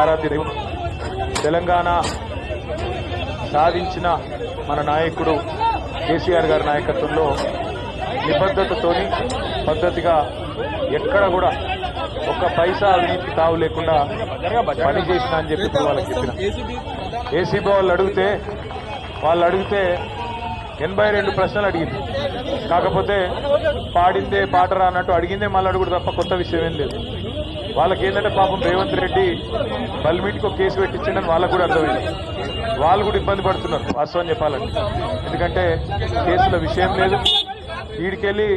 ఆరాధ్య దైవం తెలంగాణ సాధించిన మన నాయకుడు కేసీఆర్ గారి నాయకత్వంలో నిబద్ధతతోని పద్ధతిగా ఎక్కడ కూడా ఒక్క పైసా అవినీతికి తావు లేకుండా పని చేసిన అని చెప్పి వాళ్ళకి చెప్పిన ఏసీబీ వాళ్ళు అడిగితే 82 ప్రశ్నలు అడిగింది. కాకపోతే పాడిందే పాటరా అన్నట్టు అడిగిందే మళ్ళీ అడుగుడు తప్ప కొత్త విషయం ఏం లేదు. వాళ్ళకి ఏంటంటే పాపం రేవంత్ రెడ్డి బల్మీటికి ఒక కేసు పెట్టించిండని వాళ్ళకు కూడా అర్థమైంది. వాళ్ళు కూడా ఇబ్బంది పడుతున్నారు వాస్తవం చెప్పాలంటే. ఎందుకంటే కేసుల విషయం లేదు. వీడికెళ్ళి